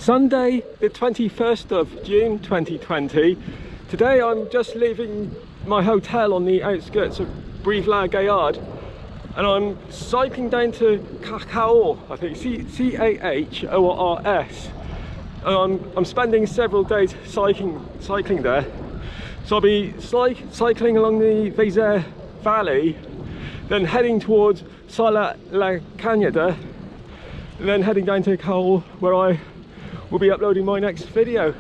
Sunday the 21st of June 2020. Today I'm just leaving my hotel on the outskirts of Brive, Cahors, and I'm cycling down to Cahors, I think, C-A-H-O-R-S. I'm spending several days cycling there. So I'll be cycling along the Vize Valley, then heading towards Salat-la-Cagnada, and then heading down to Cahors, where I will be uploading my next video.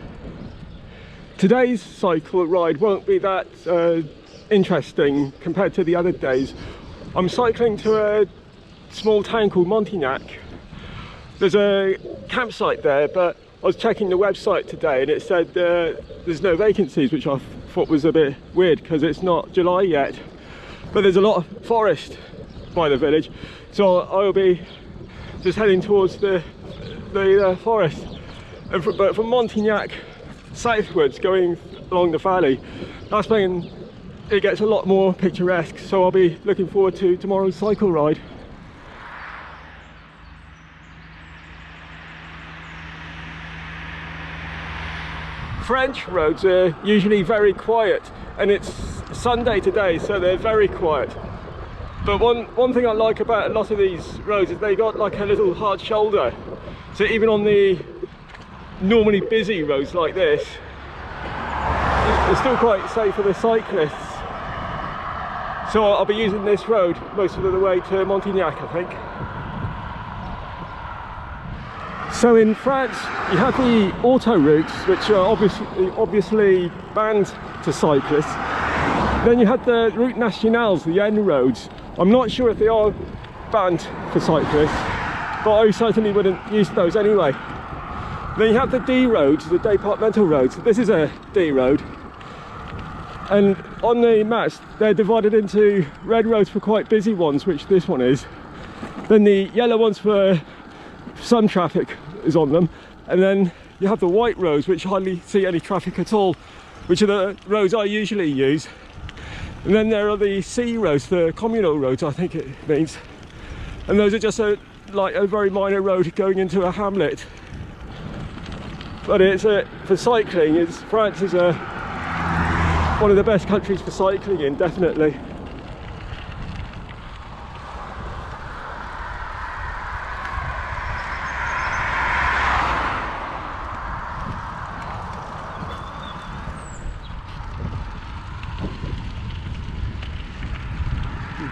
Today's cycle ride won't be that interesting compared to the other days. I'm cycling to a small town called Montignac. There's a campsite there, but I was checking the website today and it said there's no vacancies, which I thought was a bit weird because it's not July yet. But there's a lot of forest by the village, so I'll be just heading towards the forest. But from Montignac southwards, going along the valley, that's when it gets a lot more picturesque, so I'll be looking forward to tomorrow's cycle ride. French roads are usually very quiet, and it's Sunday today, so they're very quiet. But one thing I like about a lot of these roads is they got like a little hard shoulder, so even on the normally busy roads like this, it's still quite safe for the cyclists. So I'll be using this road most of the way to Montignac, I think. So in France you have the autoroutes, which are obviously banned to cyclists. Then you have the routes nationales, the N roads. I'm not sure if they are banned for cyclists, but I certainly wouldn't use those anyway. Then you have the D roads, the departmental roads. This is a D road, and on the maps they're divided into red roads for quite busy ones, which this one is, then the yellow ones for some traffic is on them, and then you have the white roads which hardly see any traffic at all, which are the roads I usually use. And then there are the C roads, the communal roads I think it means, and those are just like a very minor road going into a hamlet. But it's for cycling, France is one of the best countries for cycling in, definitely.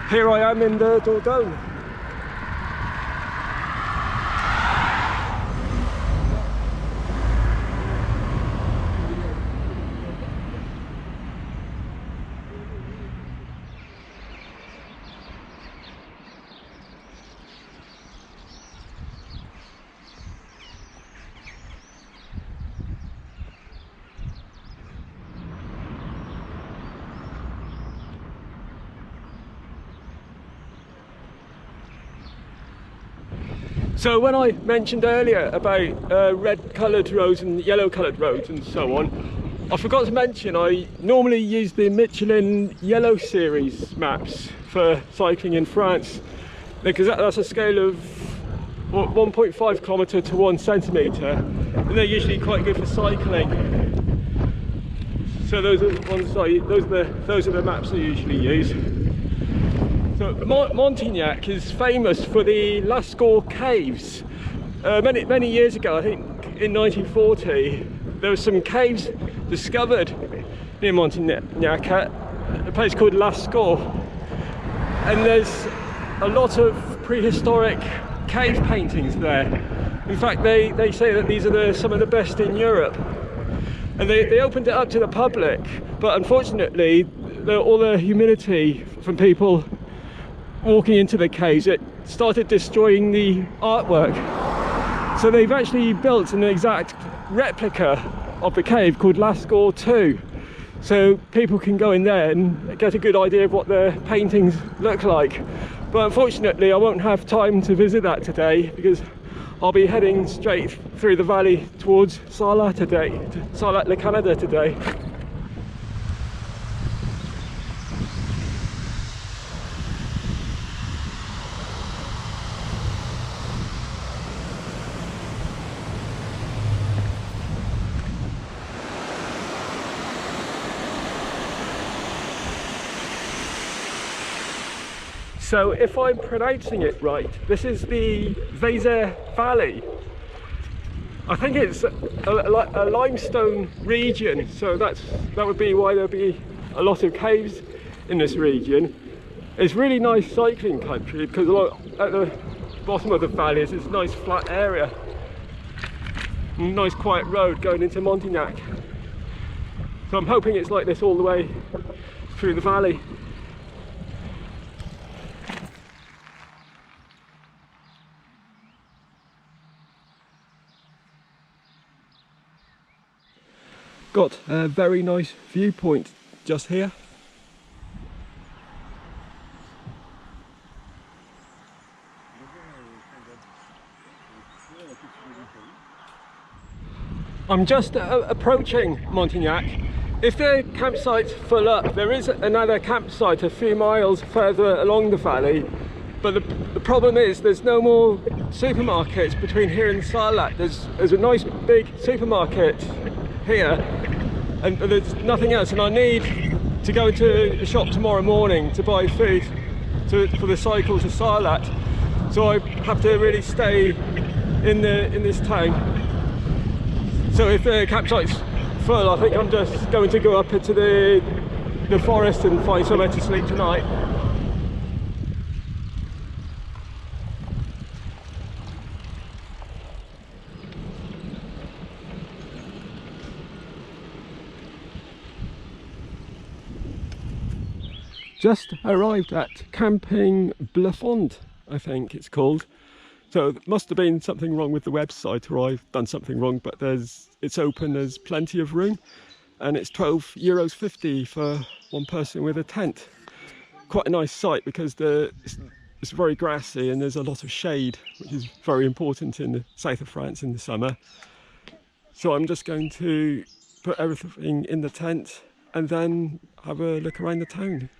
Here I am in the Dordogne. So when I mentioned earlier about red coloured roads and yellow coloured roads and so on, I forgot to mention I normally use the Michelin Yellow Series maps for cycling in France, because that's a scale of 1.5 kilometre to 1 centimetre, and they're usually quite good for cycling. So those are the ones those are the maps I usually use. So Montignac is famous for the Lascaux caves. Many years ago, I think in 1940, there were some caves discovered near Montignac at a place called Lascaux, and there's a lot of prehistoric cave paintings there. In fact, they say that these are some of the best in Europe, and they opened it up to the public, but unfortunately all the humidity from people walking into the caves, it started destroying the artwork. So they've actually built an exact replica of the cave called Lascaux 2, so people can go in there and get a good idea of what the paintings look like. But unfortunately I won't have time to visit that today, because I'll be heading straight through the valley towards Salat-la-Cagnada today. So if I'm pronouncing it right, this is the Weser Valley. I think it's a limestone region, so that would be why there'll be a lot of caves in this region. It's really nice cycling country because at the bottom of the valley is this nice flat area, nice quiet road going into Montignac. So I'm hoping it's like this all the way through the valley. Got a very nice viewpoint just here. I'm just approaching Montignac. If the campsite's full up, there is another campsite a few miles further along the valley, but the problem is there's no more supermarkets between here and Sarlat. There's a nice big supermarket here and there's nothing else, and I need to go into the shop tomorrow morning to buy food for the cycle to Sarlat, so I have to really stay in this town. So if the campsite's full, I think I'm just going to go up into the forest and find somewhere to sleep tonight. Just arrived at Camping Blefond, I think it's called. So there must have been something wrong with the website, or I've done something wrong, but it's open, there's plenty of room, and it's €12.50 for one person with a tent. Quite a nice site because it's very grassy and there's a lot of shade, which is very important in the south of France in the summer. So I'm just going to put everything in the tent and then have a look around the town.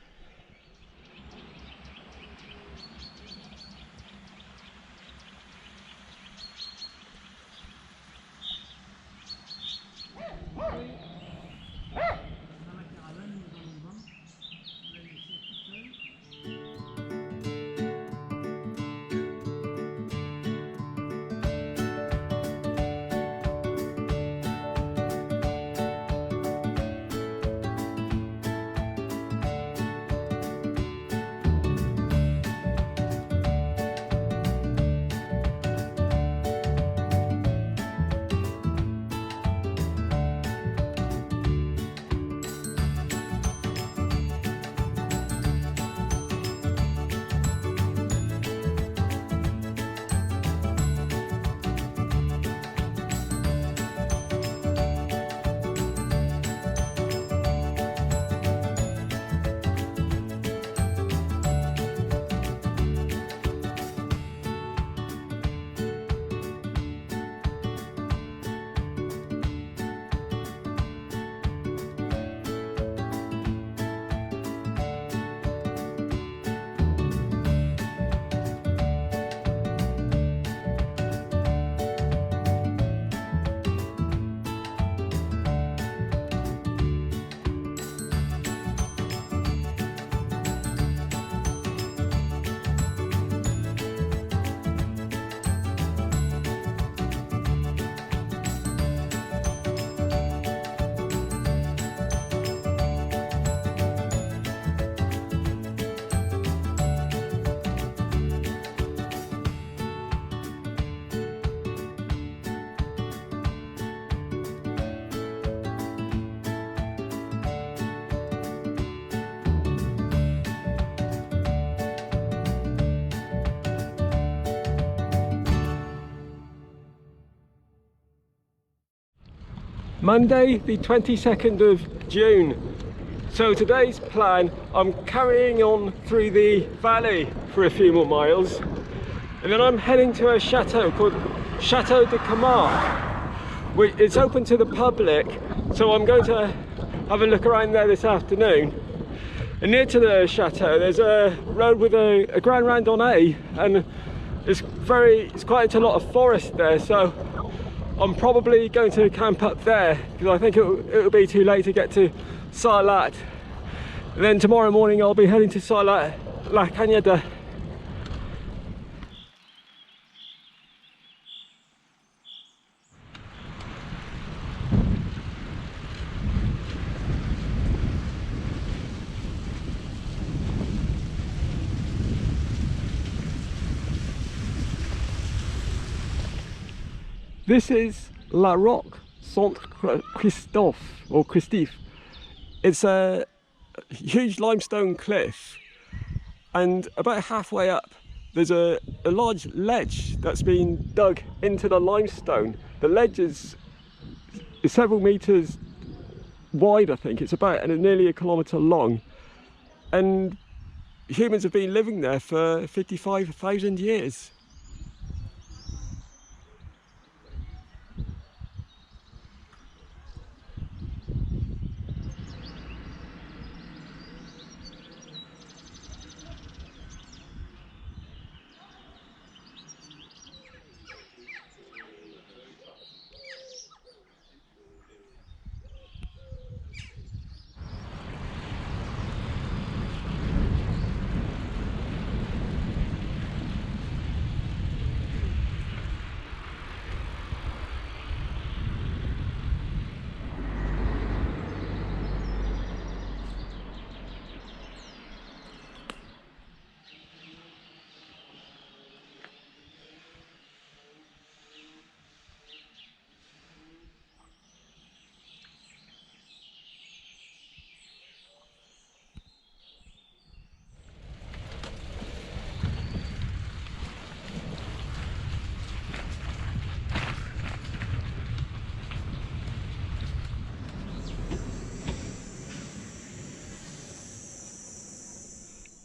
Monday the 22nd of June. So today's plan, I'm carrying on through the valley for a few more miles and then I'm heading to a chateau called Chateau de Cahors. It's open to the public, so I'm going to have a look around there this afternoon. And near to the chateau there's a road with a grand randonnée, and it's quite a lot of forest there, so I'm probably going to camp up there because I think it'll be too late to get to Sarlat. And then tomorrow morning I'll be heading to Sarlat La Cañada This is La Roque Saint Christophe or Christif. It's a huge limestone cliff, and about halfway up there's a large ledge that's been dug into the limestone. The ledge is several meters wide, I think. It's about nearly a kilometre long, and humans have been living there for 55,000 years.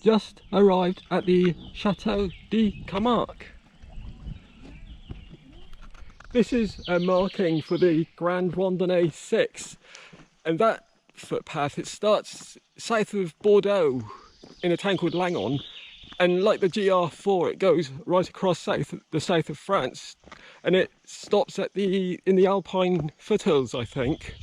Just arrived at the Chateau de Camargue. This is a marking for the Grand Randonnée 6, and that footpath, it starts south of Bordeaux in a town called Langon, and like the GR4 it goes right across the south of France, and it stops at in the Alpine foothills, I think.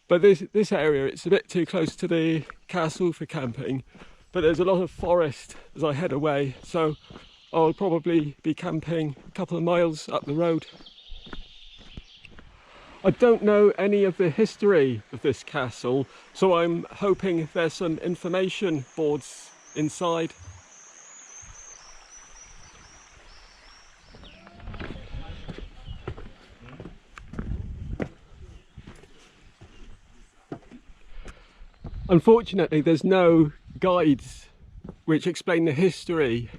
But this area, it's a bit too close to the castle for camping, but there's a lot of forest as I head away, so I'll probably be camping a couple of miles up the road. I don't know any of the history of this castle, so I'm hoping there's some information boards inside. Unfortunately, there's no guides which explain the history.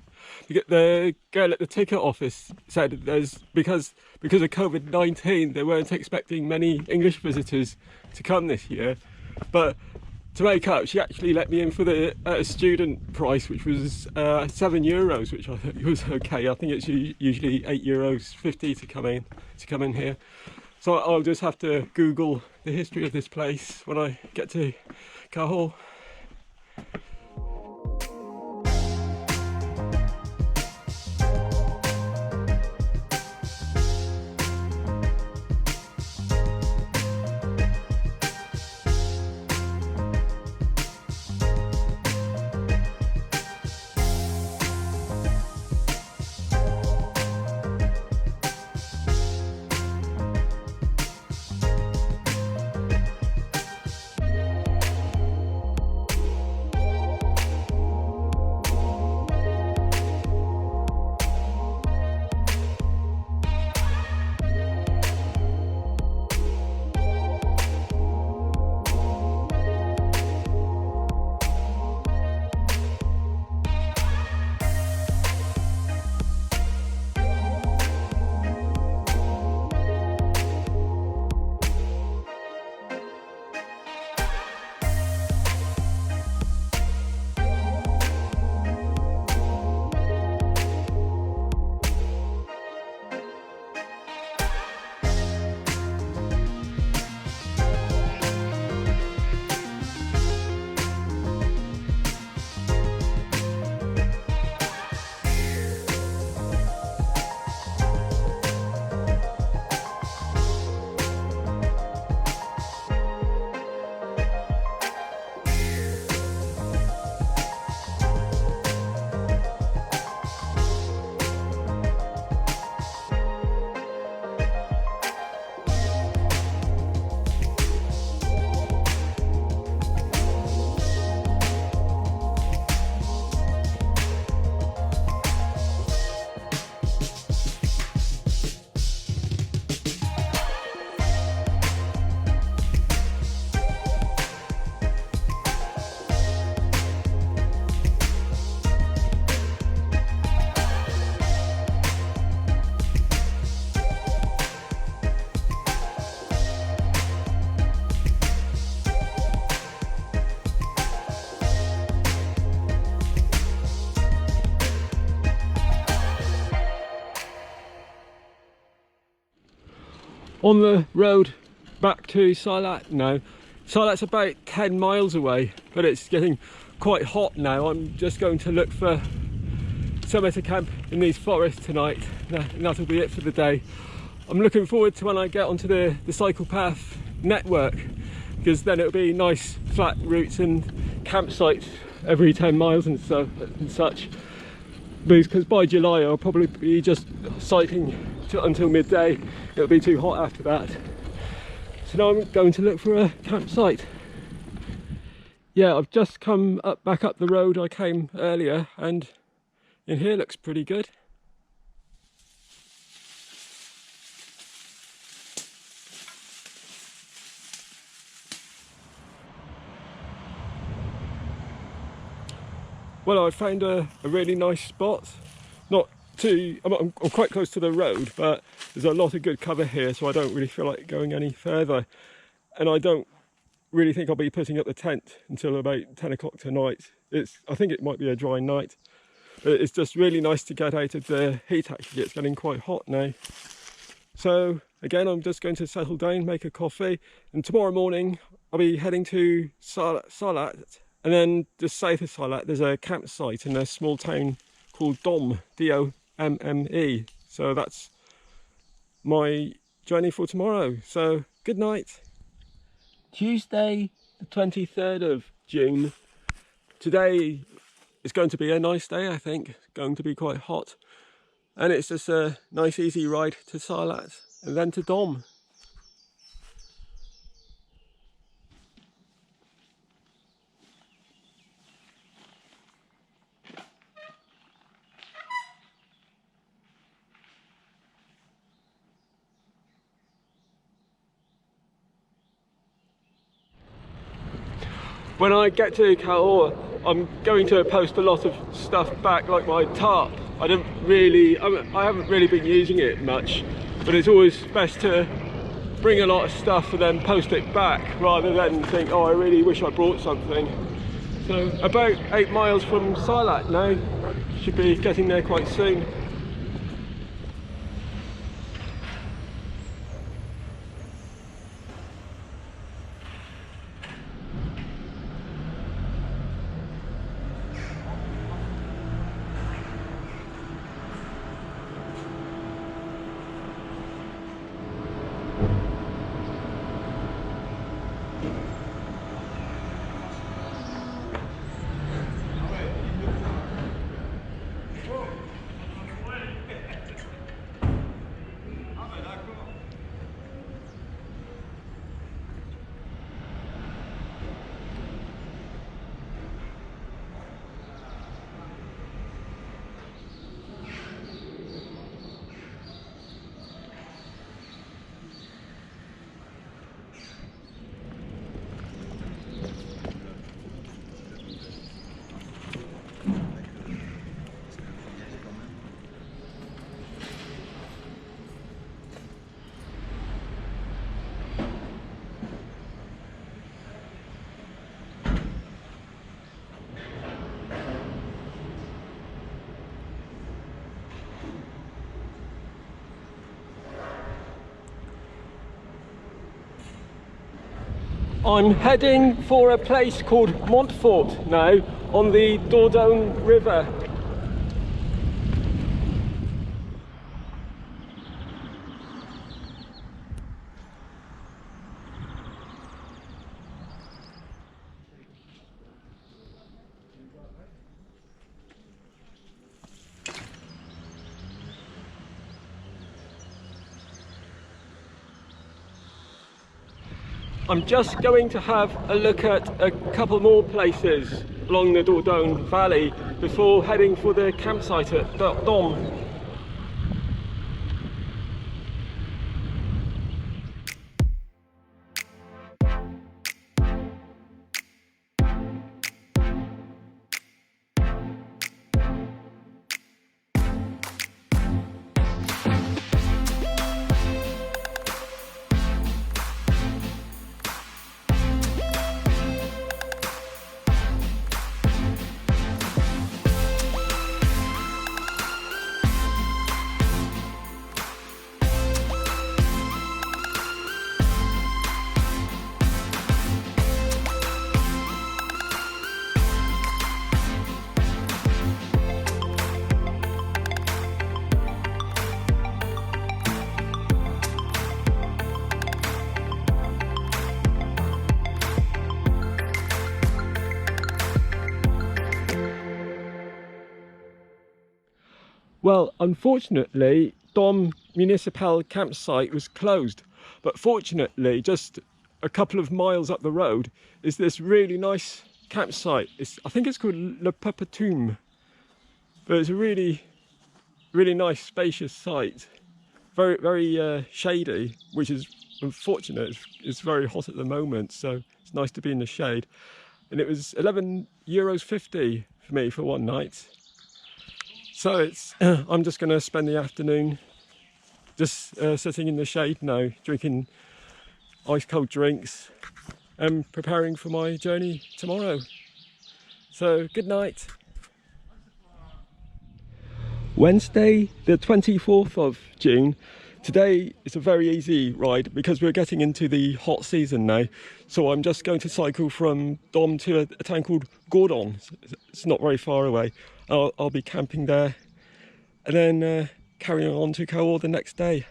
The girl at the ticket office said because of COVID-19 they weren't expecting many English visitors to come this year, but to make up she actually let me in for the student price, which was €7, which I think was okay. I think it's usually €8.50 to come in here, so I'll just have to Google the history of this place when I get to Cahors. on the road back to Silat now. Silat's about 10 miles away, but it's getting quite hot now. I'm just going to look for somewhere to camp in these forests tonight, and that'll be it for the day. I'm looking forward to when I get onto the cycle path network, because then it'll be nice flat routes and campsites every 10 miles and such. Because by July I'll probably be just cycling until midday. It'll be too hot after that. So now I'm going to look for a campsite. Yeah, I've just come back up the road I came earlier, and in here looks pretty good. Well, I found a really nice spot. I'm quite close to the road, but there's a lot of good cover here, so I don't really feel like going any further. And I don't really think I'll be putting up the tent until about 10 o'clock tonight. I think it might be a dry night, but it's just really nice to get out of the heat. Actually, it's getting quite hot now. So again, I'm just going to settle down, make a coffee, and tomorrow morning I'll be heading to Silat, and then just south of Silat there's a campsite in a small town called Domme, D-O-M-M-E. So that's my journey for tomorrow. So good night. Tuesday the 23rd of June. Today is going to be a nice day, I think. It's going to be quite hot. And it's just a nice easy ride to Silat and then to Domme. When I get to Cahors, I'm going to post a lot of stuff back, like my tarp. I haven't really been using it much, but it's always best to bring a lot of stuff and then post it back, rather than think, oh, I really wish I brought something. So about 8 miles from Silat now, should be getting there quite soon. I'm heading for a place called Montfort now, on the Dordogne River. I'm just going to have a look at a couple more places along the Dordogne Valley before heading for the campsite at Domme. Well, unfortunately, Dom Municipal campsite was closed, but fortunately, just a couple of miles up the road is this really nice campsite. I think it's called Le Papatum, but it's a really nice, spacious site. Very shady, which is unfortunate. It's very hot at the moment, so it's nice to be in the shade. And it was €11.50 for me for one night. So it's I'm just going to spend the afternoon just sitting in the shade now, drinking ice cold drinks and preparing for my journey tomorrow. So good night. Wednesday the 24th of June. Today is a very easy ride because we're getting into the hot season now. So I'm just going to cycle from Dom to a town called Gordon. It's not very far away. I'll be camping there and then carrying on to Cahors the next day.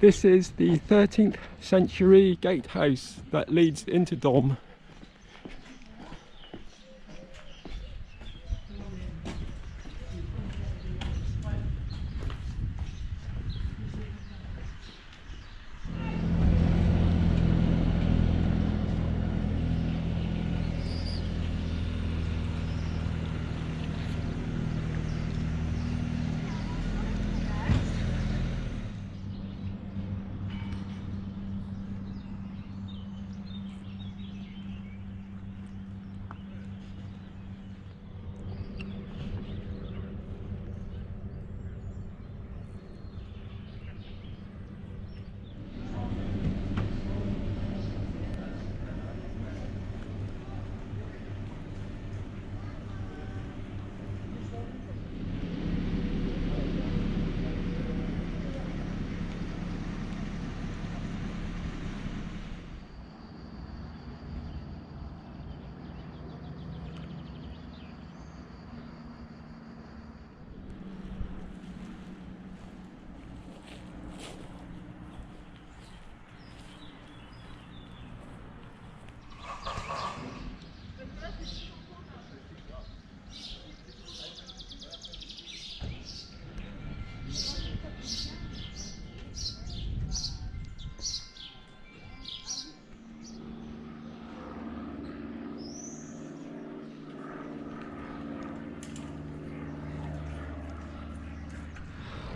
This is the 13th century gatehouse that leads into Dom.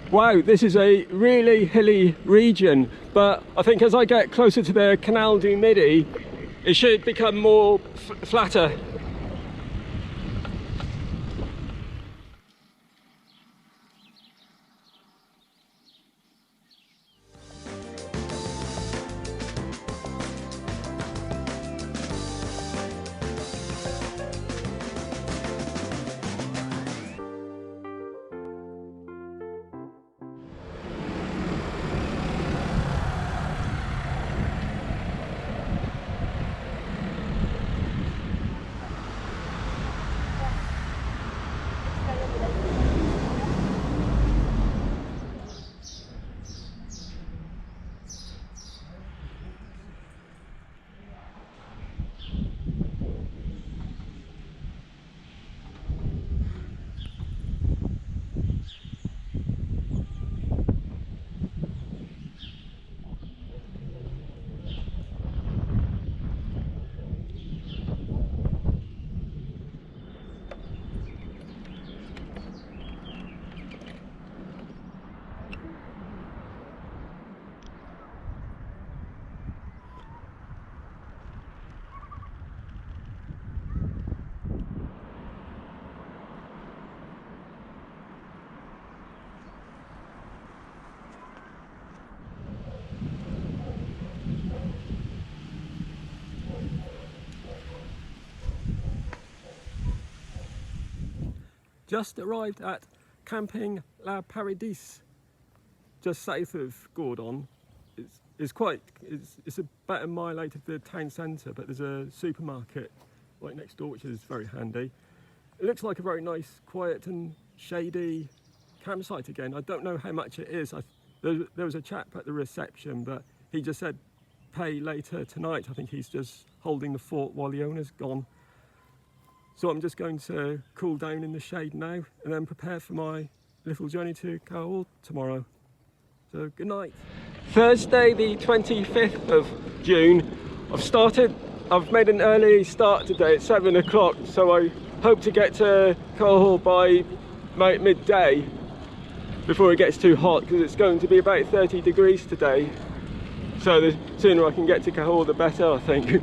Wow, this is a really hilly region, but I think as I get closer to the Canal du Midi, it should become more flatter. Just arrived at Camping La Paradise, just south of Gordon. It's about a mile out of the town centre, but there's a supermarket right next door, which is very handy. It looks like a very nice, quiet and shady campsite again. I don't know how much it is. There was a chap at the reception, but he just said pay later tonight. I think he's just holding the fort while the owner's gone. So I'm just going to cool down in the shade now and then prepare for my little journey to Cahors tomorrow. So good night. Thursday the 25th of June. I've made an early start today at 7 o'clock, so I hope to get to Cahors by midday before it gets too hot, because it's going to be about 30 degrees today. So the sooner I can get to Cahors the better, I think.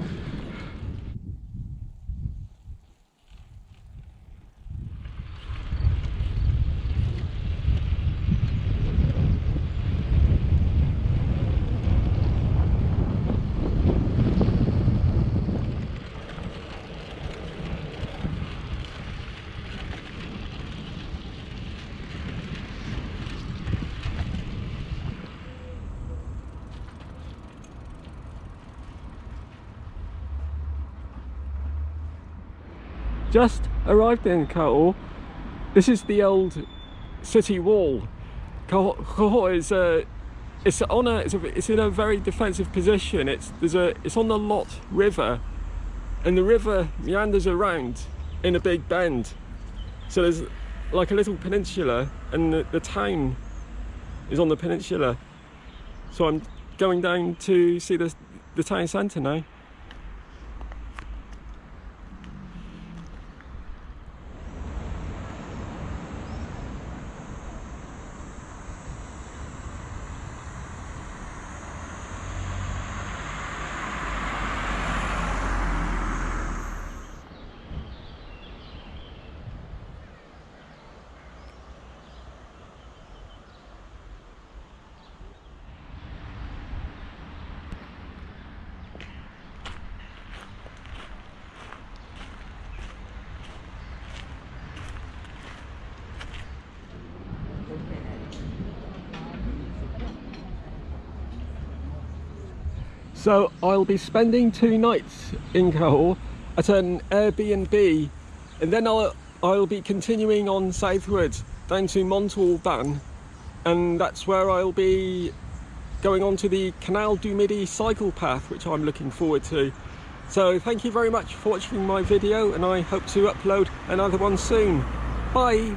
Just arrived in Cahors. This is the old city wall. Cahors is in a very defensive position. It's on the Lot River, and the river meanders around in a big bend. So there's like a little peninsula, and the town is on the peninsula. So I'm going down to see the town centre now. So I'll be spending 2 nights in Cahors at an Airbnb, and then I'll be continuing on southwards down to Montauban, and that's where I'll be going on to the Canal du Midi cycle path, which I'm looking forward to. So thank you very much for watching my video, and I hope to upload another one soon. Bye!